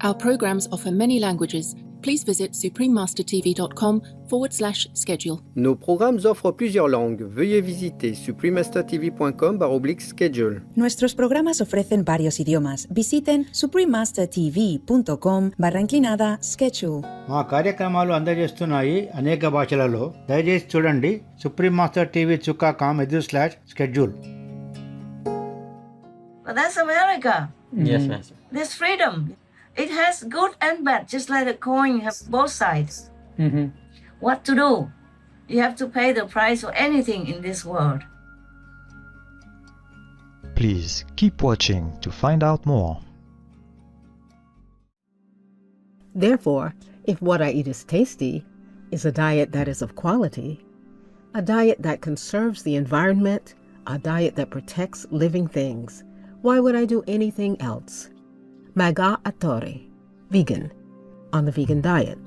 Our programs offer many languages. Please visit suprememastertv.com/schedule. Nos programmes offrent plusieurs langues. Veuillez visiter suprememastertv.com/schedule. Nuestros programas ofrecen varios idiomas. Visiten suprememastertv.com/schedule. మా కార్యక్రమాలు అందజేస్తున్నాయి అనేక భాషలలో. దయచేసి చూడండి suprememastertv.com/schedule. But that's America. Yes, Master. There's freedom. It has good and bad, just like a coin has both sides. Mm-hmm. What to do? You have to pay the price for anything in this world. Please keep watching to find out more. Therefore, if what I eat is tasty, is a diet that is of quality, a diet that conserves the environment, a diet that protects living things, why would I do anything else? Maga Attore, vegan, on the vegan diet.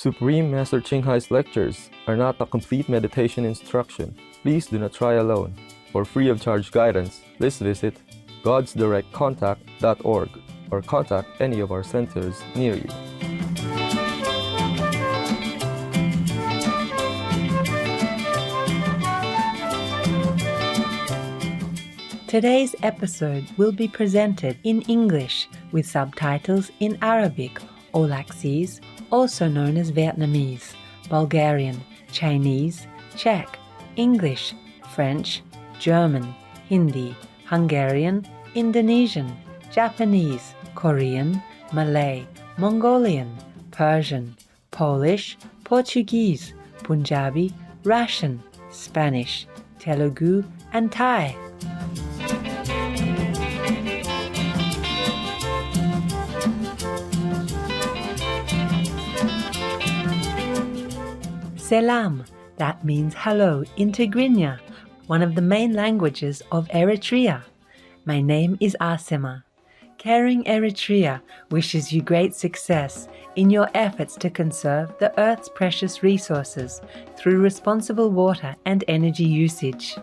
Supreme Master Ching Hai's lectures are not a complete meditation instruction. Please do not try alone. For free of charge guidance, please visit godsdirectcontact.org or contact any of our centers near you. Today's episode will be presented in English with subtitles in Arabic or Laxese, also known as Vietnamese, Bulgarian, Chinese, Czech, English, French, German, Hindi, Hungarian, Indonesian, Japanese, Korean, Malay, Mongolian, Persian, Polish, Portuguese, Punjabi, Russian, Spanish, Telugu, and Thai. Selam, that means hello in Tigrinya, one of the main languages of Eritrea. My name is Asema. Caring Eritrea wishes you great success in your efforts to conserve the Earth's precious resources through responsible water and energy usage.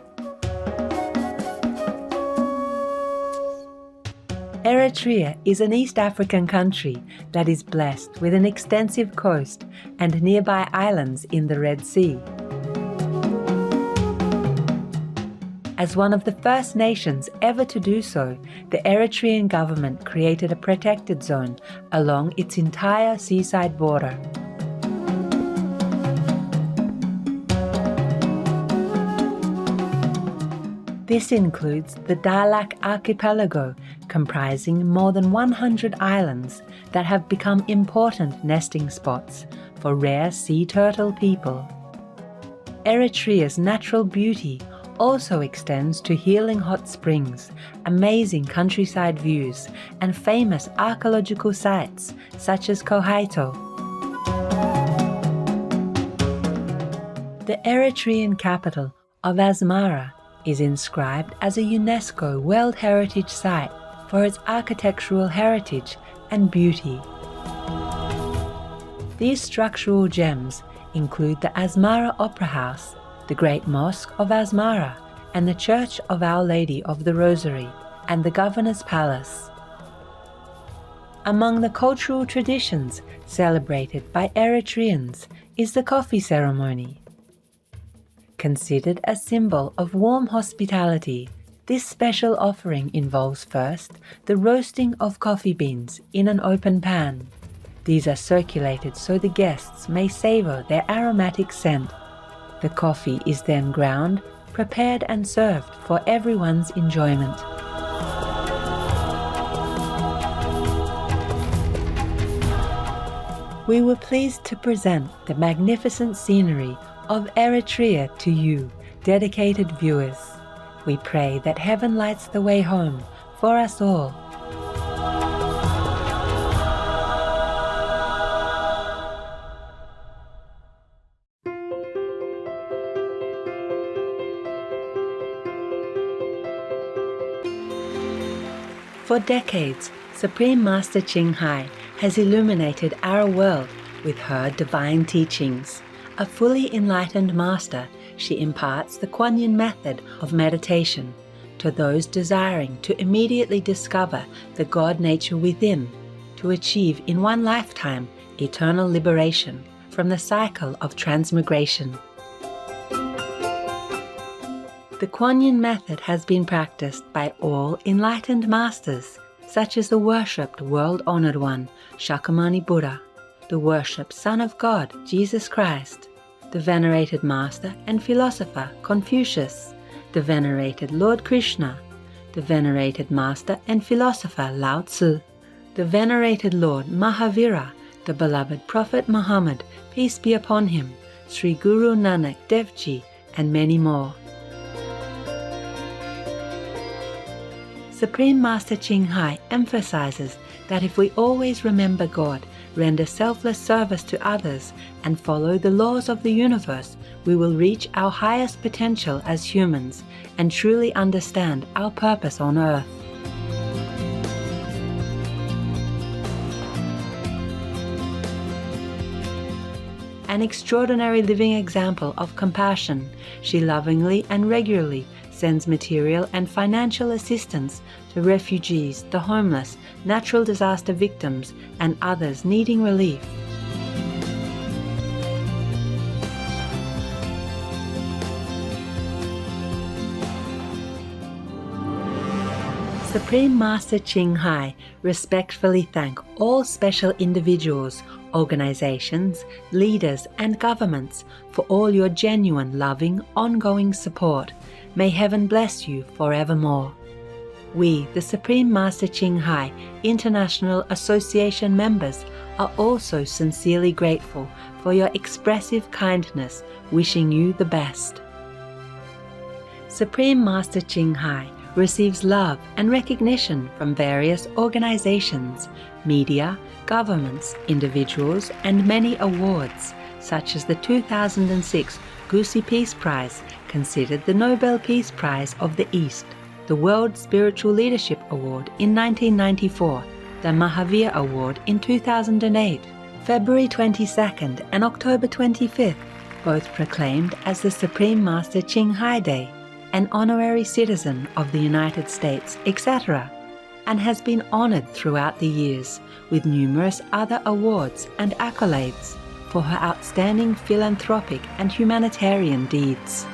Eritrea is an East African country that is blessed with an extensive coast and nearby islands in the Red Sea. As one of the first nations ever to do so, the Eritrean government created a protected zone along its entire seaside border. This includes the Dahlak archipelago, comprising more than 100 islands that have become important nesting spots for rare sea turtle people. Eritrea's natural beauty also extends to healing hot springs, amazing countryside views, and famous archaeological sites such as Kohaito. The Eritrean capital of Asmara is inscribed as a UNESCO World Heritage Site for its architectural heritage and beauty. These structural gems include the Asmara Opera House, the Great Mosque of Asmara, and the Church of Our Lady of the Rosary, and the Governor's Palace. Among the cultural traditions celebrated by Eritreans is the coffee ceremony. Considered a symbol of warm hospitality, this special offering involves first the roasting of coffee beans in an open pan. These are circulated so the guests may savor their aromatic scent. The coffee is then ground, prepared and served for everyone's enjoyment. We were pleased to present the magnificent scenery of Eritrea to you, dedicated viewers. We pray that heaven lights the way home for us all. For decades, Supreme Master Ching Hai has illuminated our world with her divine teachings. A fully enlightened master, she imparts the Kuan Yin method of meditation to those desiring to immediately discover the God nature within, to achieve in one lifetime eternal liberation from the cycle of transmigration. The Kuan Yin method has been practiced by all enlightened masters, such as the worshipped world-honored one, Shakyamuni Buddha, the worshipped Son of God, Jesus Christ, the venerated master and philosopher, Confucius, the venerated Lord Krishna, the venerated master and philosopher, Lao Tzu, the venerated Lord Mahavira, the beloved Prophet Muhammad, peace be upon him, Sri Guru Nanak Dev Ji, and many more. Supreme Master Ching Hai emphasizes that if we always remember God, render selfless service to others, and follow the laws of the universe, we will reach our highest potential as humans and truly understand our purpose on earth. An extraordinary living example of compassion, she lovingly and regularly sends material and financial assistance to refugees, the homeless, natural disaster victims, and others needing relief. Supreme Master Ching Hai respectfully thank all special individuals, organizations, leaders, and governments for all your genuine, loving, ongoing support. May heaven bless you forevermore. We, the Supreme Master Ching Hai International Association members, are also sincerely grateful for your expressive kindness, wishing you the best. Supreme Master Ching Hai receives love and recognition from various organizations, media, governments, individuals, and many awards, such as the 2006 Gusi Peace Prize, considered the Nobel Peace Prize of the East, the World Spiritual Leadership Award in 1994, the Mahavir Award in 2008, February 22nd and October 25th, both proclaimed as the Supreme Master Ching Hai Day, an honorary citizen of the United States, etc., and has been honored throughout the years with numerous other awards and accolades for her outstanding philanthropic and humanitarian deeds.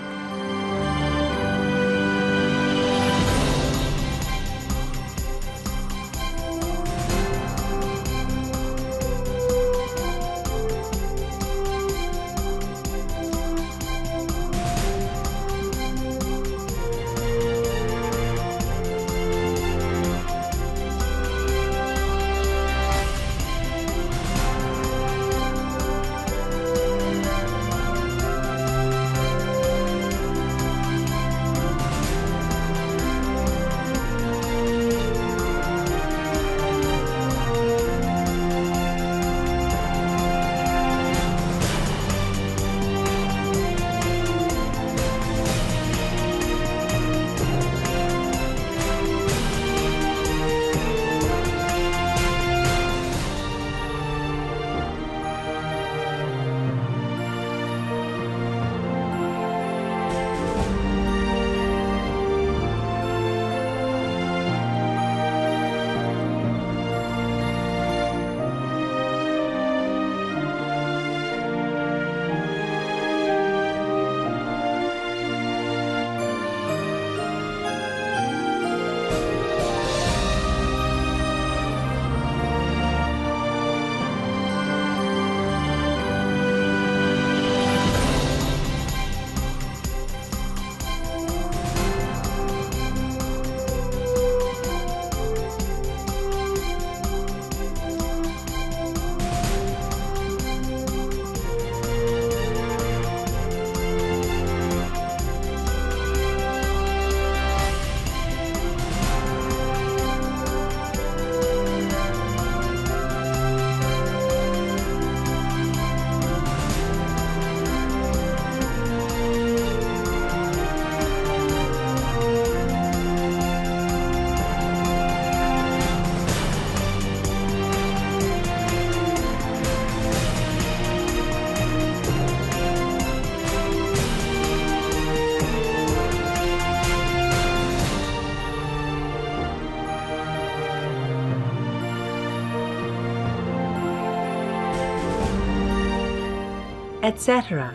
etc.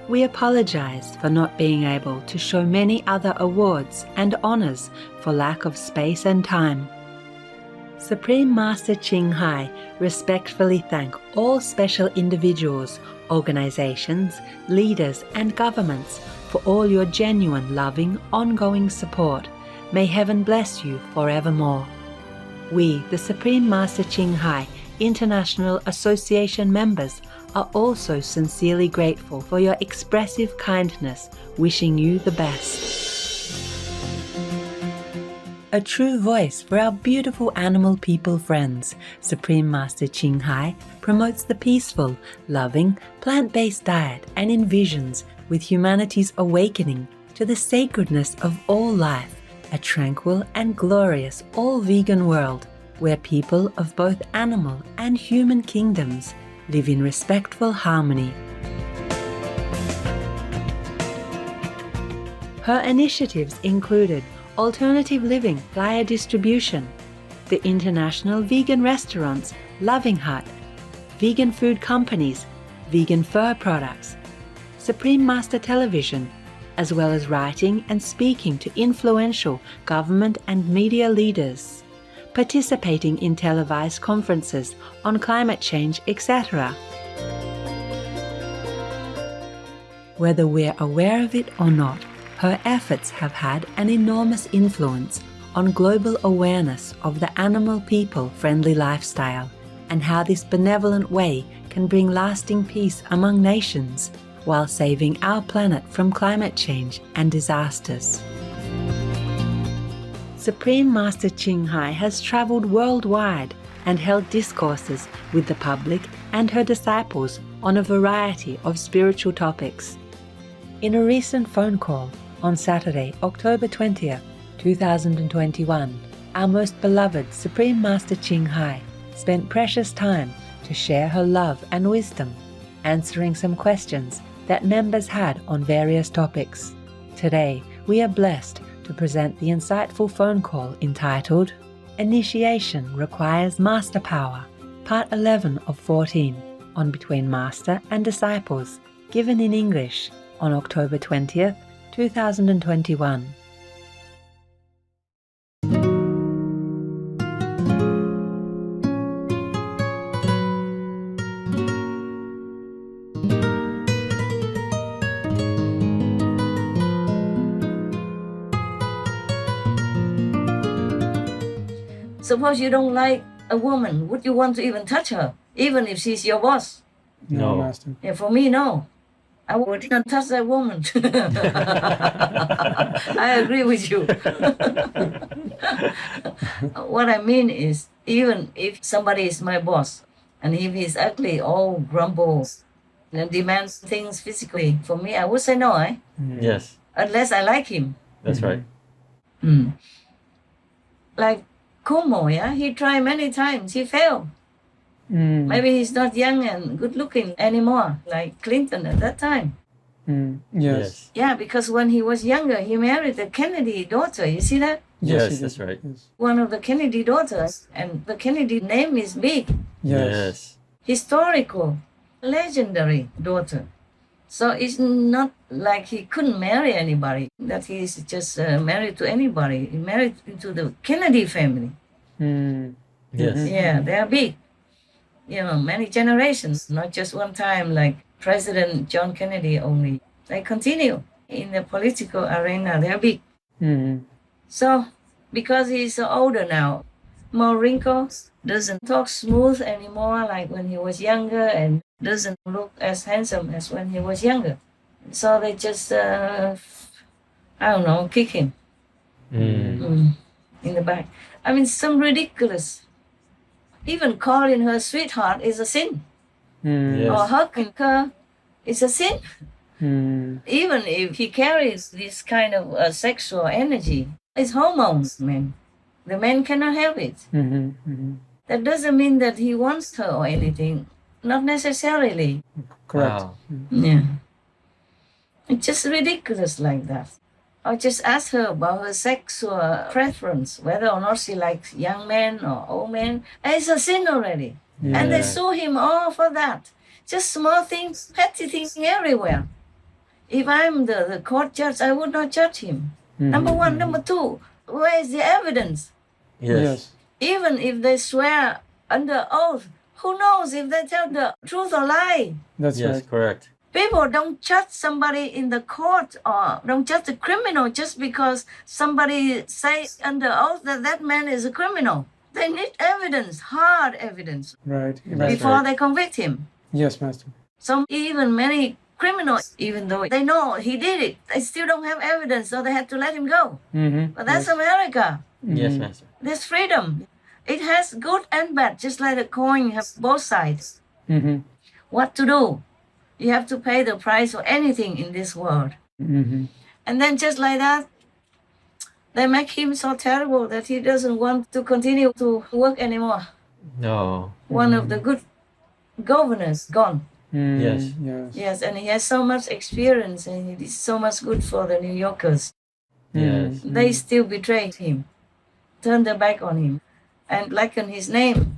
We apologize for not being able to show many other awards and honors for lack of space and time. Supreme Master Ching Hai respectfully thank all special individuals, organizations, leaders, and governments for all your genuine, loving, ongoing support. May heaven bless you forevermore. We, the Supreme Master Ching Hai International Association members, are also sincerely grateful for your expressive kindness, wishing you the best. A true voice for our beautiful animal people friends, Supreme Master Ching Hai promotes the peaceful, loving, plant-based diet and envisions with humanity's awakening to the sacredness of all life, a tranquil and glorious all-vegan world where people of both animal and human kingdoms live in respectful harmony. Her initiatives included alternative living flyer distribution, the international vegan restaurants Loving Hut, vegan food companies, vegan fur products, Supreme Master Television, as well as writing and speaking to influential government and media leaders, participating in televised conferences on climate change, etc. Whether we're aware of it or not, her efforts have had an enormous influence on global awareness of the animal people friendly lifestyle and how this benevolent way can bring lasting peace among nations while saving our planet from climate change and disasters. Supreme Master Ching Hai has traveled worldwide and held discourses with the public and her disciples on a variety of spiritual topics. In a recent phone call on Saturday, October 20th, 2021, our most beloved Supreme Master Ching Hai spent precious time to share her love and wisdom, answering some questions that members had on various topics. Today, we are blessed to present the insightful phone call entitled Initiation Requires Master Power, Part 11 of 14, on Between Master and Disciples, given in English on October 20th, 2021. Suppose you don't like a woman, would you want to even touch her, even if she's your boss? No, Master. Yeah, for me, no. I would not touch that woman. I agree with you. What I mean is, even if somebody is my boss, and if he's ugly, all grumble, and demands things physically, for me, I would say no, eh? Yes, Unless I like him. that's right. Like Kumo, yeah? He tried many times, he failed. Maybe he's not young and good looking anymore, like Clinton at that time. Yes. Yeah, because when he was younger, he married the Kennedy daughter. You see that? Yes, that's right. Yes. One of the Kennedy daughters, and the Kennedy name is big, Yes. historical, legendary daughter. So it's not like he couldn't marry anybody, that he's just married to anybody. He married into the Kennedy family. Yes. Yeah, they are big. You know, many generations, not just one time like President John Kennedy only. They continue in the political arena, they are big. So, because he's older now, more wrinkles, doesn't talk smooth anymore like when he was younger, and doesn't look as handsome as when he was younger. So they just, I don't know, kick him in the back. I mean, some ridiculous. Even calling her sweetheart is a sin. Or hugging her is a sin. Even if he carries this kind of sexual energy, it's hormones, man. The man cannot help it. That doesn't mean that he wants her or anything. Not necessarily. Correct. Wow. Yeah. It's just ridiculous like that. I just asked her about her sexual preference, whether or not she likes young men or old men. It's a sin already. And they sue him all for that. Just small things, petty things everywhere. If I'm the court judge, I would not judge him. Number one. Number two, where is the evidence? Yes. Even if they swear under oath, who knows if they tell the truth or lie? That's Yes, right. correct. People don't judge somebody in the court or don't judge a criminal just because somebody says under oath that that man is a criminal. They need evidence, hard evidence, Right. before they convict him. Yes, Master. Even many criminals, even though they know he did it, they still don't have evidence, so they had to let him go. But that's America. Yes, Master. There's freedom. It has good and bad, just like a coin has both sides. What to do? You have to pay the price for anything in this world. And then just like that, they make him so terrible that he doesn't want to continue to work anymore. No. One of the good governors gone. Yes. Yes, and he has so much experience and he did so much good for the New Yorkers. Yes. They still betrayed him, turned their back on him, and blackened his name.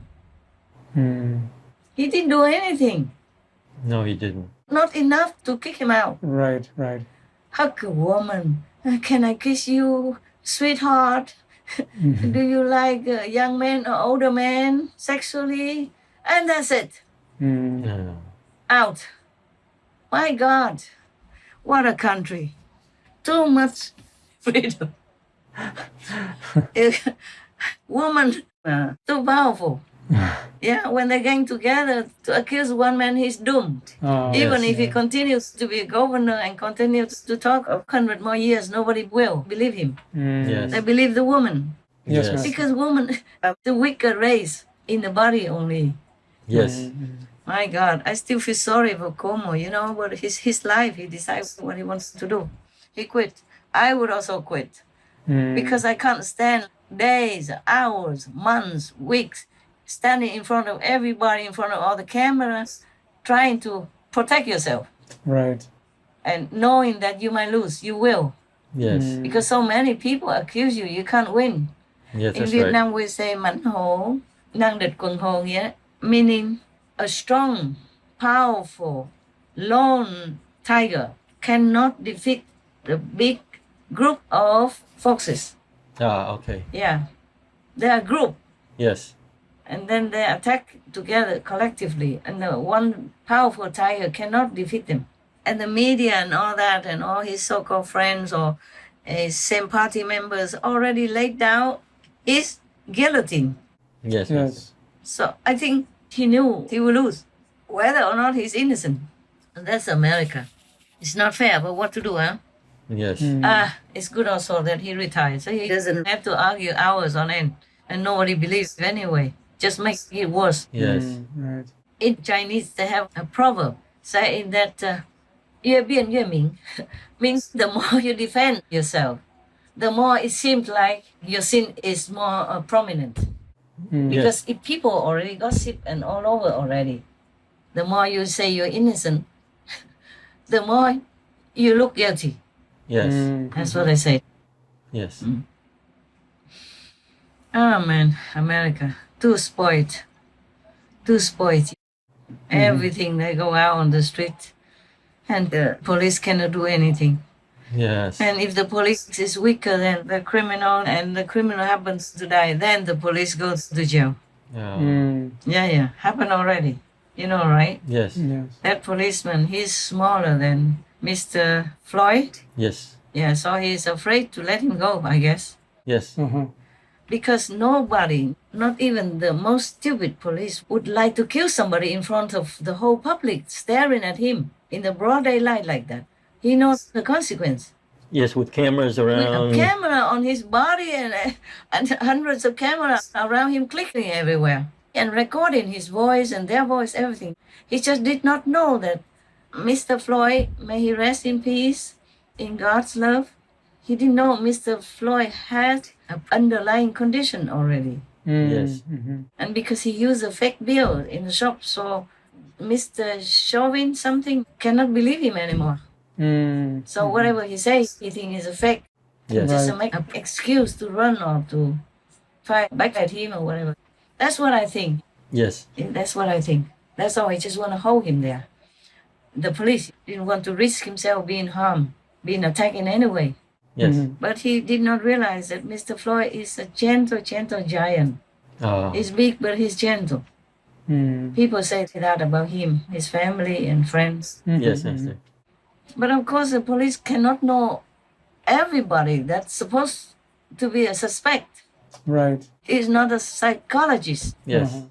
He didn't do anything. No, he didn't. Not enough to kick him out. Right. Hug a woman. Can I kiss you, sweetheart? Do you like a young man or older man sexually? And that's it. No. Out. My God, what a country. Too much freedom. Woman, too powerful. Yeah, when they're getting together to accuse one man, he's doomed. Even if he continues to be a governor and continues to talk of 100 more years, nobody will believe him. Yes. They believe the woman. Yes, Master. Because woman are the weaker race in the body only. Yes. My God, I still feel sorry for Como, but his life, he decides what he wants to do. He quit. I would also quit. Because I can't stand days, hours, months, weeks, standing in front of everybody, in front of all the cameras, trying to protect yourself. Right. And knowing that you might lose, you will. Yes. Because so many people accuse you, you can't win. Yes, In that's Vietnam, we say mãnh hổ, năng địch quần hổ nghĩa, meaning a strong, powerful, lone tiger cannot defeat the big group of foxes. right. Okay. Yeah, they are a group, Yes. and then they attack together collectively, and the one powerful tiger cannot defeat them. And the media and all that, and all his so-called friends or same party members already laid down his guillotine. Yes. Yes. So I think he knew he would lose, whether or not he's innocent. And that's America. It's not fair, but what to do, huh? Yes. It's good also that he retired, so he doesn't have to argue hours on end, and nobody believes anyway. Just make it worse. Yes. Right. In Chinese, they have a proverb saying that 越辩越明 means the more you defend yourself, the more it seems like your sin is more prominent. Because if people already gossip and all over already, the more you say you're innocent, the more you look guilty. Yes. That's what I say. Yes. Oh man, America, too spoiled. Too spoiled. Everything, they go out on the street and the police cannot do anything. Yes. And if the police is weaker than the criminal and the criminal happens to die, then the police goes to jail. Yeah, happened already. You know, right? Yes. Yes. That policeman, he's smaller than Mr. Floyd. Yes. Yeah, so he's afraid to let him go, I guess. Yes. Because nobody, not even the most stupid police, would like to kill somebody in front of the whole public staring at him in the broad daylight like that. He knows the consequence. Yes, with cameras With around. a camera on his body and hundreds of cameras around him clicking everywhere and recording his voice and their voice, everything. He just did not know that Mr. Floyd, may he rest in peace, in God's love, he didn't know Mr. Floyd had an underlying condition already. Yes. And because he used a fake bill in the shop, so Mr. Chauvin something cannot believe him anymore. So whatever he says, he thinks is a fake. Yes. Just to make an excuse to run or to fight back at him or whatever. That's what I think. Yes. That's what I think. That's all. He just want to hold him there. The police didn't want to risk himself being harmed, being attacked in any way. Yes. But he did not realize that Mr. Floyd is a gentle, gentle giant. Oh. He's big, but he's gentle. People say that about him, his family and friends. Yes, yes, yes. But of course, the police cannot know everybody that's supposed to be a suspect. Right. He's not a psychologist. Yes.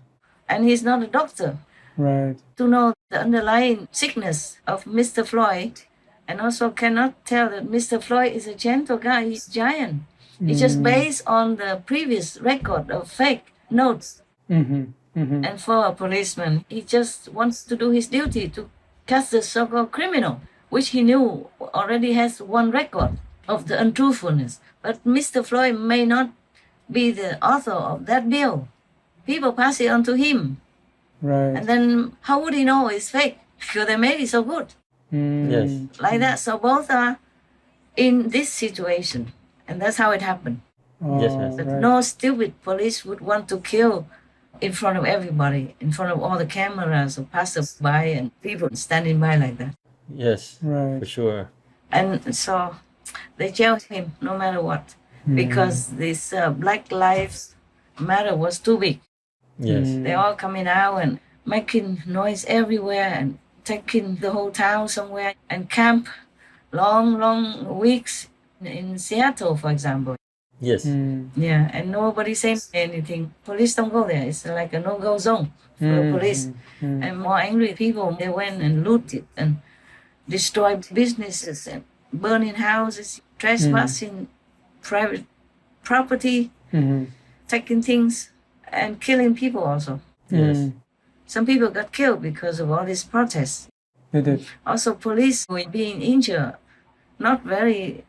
And he's not a doctor. Right. To know the underlying sickness of Mr. Floyd, and also cannot tell that Mr. Floyd is a gentle guy, he's giant. It's just based on the previous record of fake notes. And for a policeman, he just wants to do his duty to catch the so-called criminal, which he knew already has one record of the untruthfulness. But Mr. Floyd may not be the author of that bill. People pass it on to him. Right. And then how would he know it's fake? Because they made it so good. Yes. Like that. So both are in this situation. And that's how it happened. Yes, yes. But no stupid police would want to kill in front of everybody, in front of all the cameras or passers-by and people standing by like that. Yes. Right. For sure. And so they jailed him no matter what, because this Black Lives Matter was too big. Yes. They all coming out and making noise everywhere and taking the whole town somewhere and camp long weeks in Seattle, for example. Yes. Yeah, and nobody saying anything. Police don't go there. It's like a no-go zone for the police. And more angry people, they went and looted and destroyed businesses and burning houses, trespassing private property, taking things and killing people also. Yes. Some people got killed because of all these protests. They did. Also, police were being injured, not very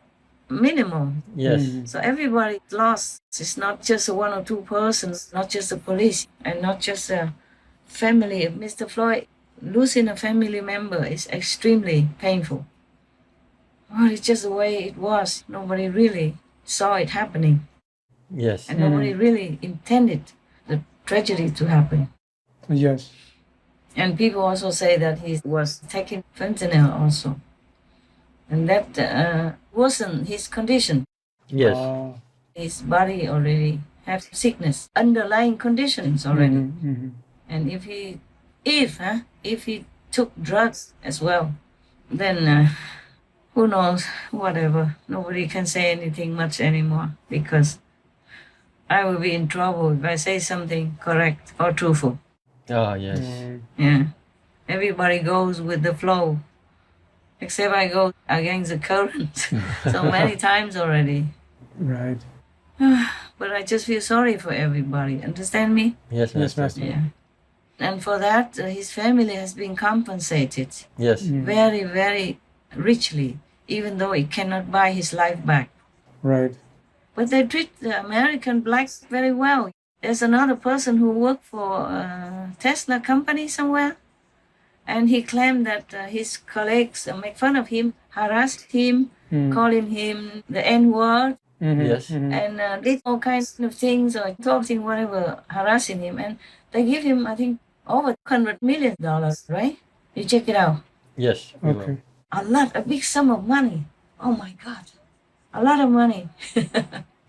minimal. Yes. So everybody lost. It's not just one or two persons, not just the police, and not just a family of Mr. Floyd. Losing a family member is extremely painful. Well, it's just the way it was. Nobody really saw it happening. Yes. And nobody really intended the tragedy to happen. Yes. And people also say that he was taking fentanyl also. And that wasn't his condition. Yes. His body already had sickness, underlying conditions already. And if he took drugs as well, then who knows, whatever. Nobody can say anything much anymore, because I will be in trouble if I say something correct or truthful. Oh, yes. Yeah. Everybody goes with the flow. Except I go against the current so many times already. Right. But I just feel sorry for everybody. Understand me? Yes, Master. Yeah. And for that, his family has been compensated. Yes. Very, very richly, even though it cannot buy his life back. Right. But they treat the American blacks very well. There's another person who worked for a Tesla company somewhere. And he claimed that his colleagues make fun of him, harassed him, calling him the N-word, Yes. and did all kinds of things, or talking, whatever, harassing him. And they give him, I think, over $100 million, right? You check it out. Yes. we will. Okay. A big sum of money. Oh my God. A lot of money.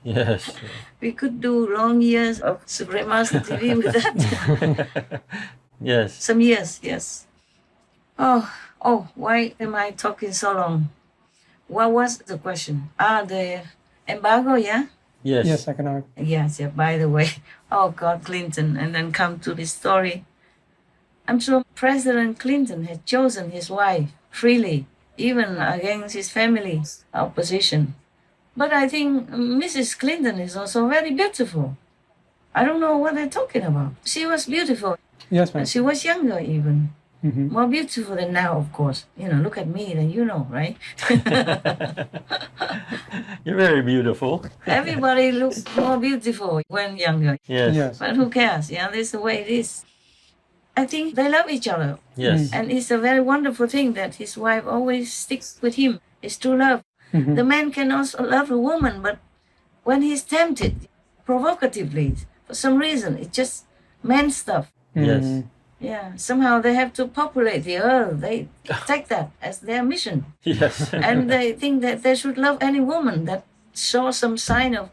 Yes. We could do long years of Suprema TV with that. Yes. Some years, yes. Oh, why am I talking so long? What was the question? The embargo, yeah? Yes. Yes, economic. Yes, yeah, by the way. Oh, God, Clinton, and then come to this story. I'm sure President Clinton had chosen his wife freely, even against his family's opposition. But I think Mrs. Clinton is also very beautiful. I don't know what they're talking about. She was beautiful. Yes, ma'am. She was younger even. More beautiful than now, of course. Look at me, then you know, right? You're very beautiful. Everybody looks more beautiful when younger. Yes. Yes. But who cares? Yeah, this is the way it is. I think they love each other. Yes. And it's a very wonderful thing that his wife always sticks with him. It's true love. The man can also love a woman, but when he's tempted, provocatively, for some reason, it's just man stuff. Yes. Yeah, somehow they have to populate the earth. They take that as their mission. Yes. And they think that they should love any woman that shows some sign of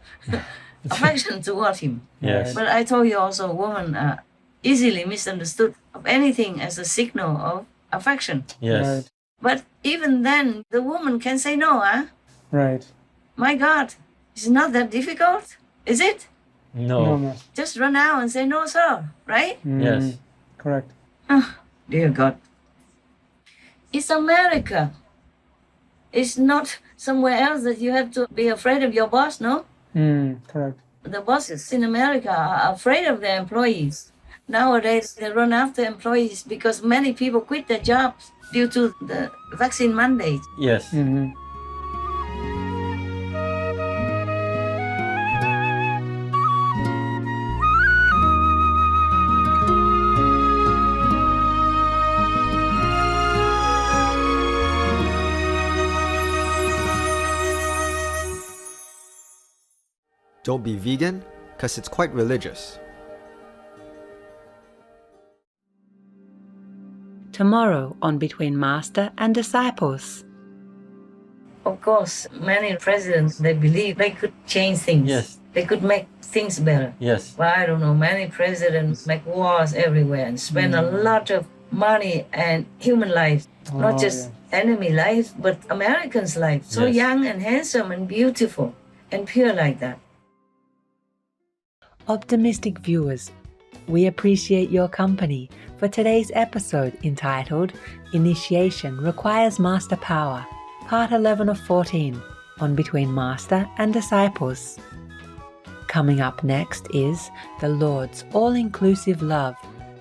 affection toward him. Yes. But I told you also, women are easily misunderstood of anything as a signal of affection. Yes. Right. But even then, the woman can say no, huh? Right. My God, it's not that difficult, is it? No. No. Just run out and say no, sir, right? Yes. Correct. Oh, dear God. It's America. It's not somewhere else that you have to be afraid of your boss, no? Correct. The bosses in America are afraid of their employees. Nowadays, they run after employees because many people quit their jobs due to the vaccine mandate. Yes. Don't be vegan, because it's quite religious. Tomorrow on Between Master and Disciples. Of course, many presidents, they believe they could change things. Yes. They could make things better. Yes. But I don't know, many presidents make wars everywhere and spend a lot of money and human lives. Not just enemy lives, but Americans' lives. So Yes. young and handsome and beautiful and pure like that. Optimistic viewers, we appreciate your company for today's episode entitled Initiation Requires Master Power, Part 11 of 14 on Between Master and Disciples. Coming up next is the Lord's All-Inclusive Love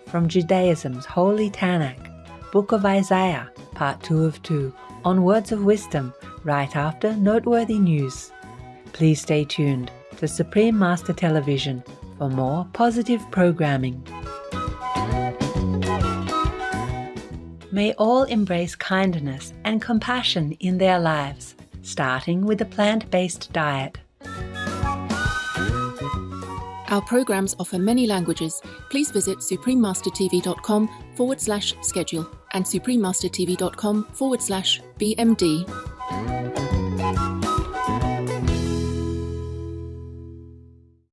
from Judaism's Holy Tanakh, Book of Isaiah, Part 2 of 2 on Words of Wisdom right after Noteworthy News. Please stay tuned to Supreme Master Television for more positive programming. May all embrace kindness and compassion in their lives, starting with a plant-based diet. Our programs offer many languages. Please visit suprememastertv.com/schedule and suprememastertv.com/BMD.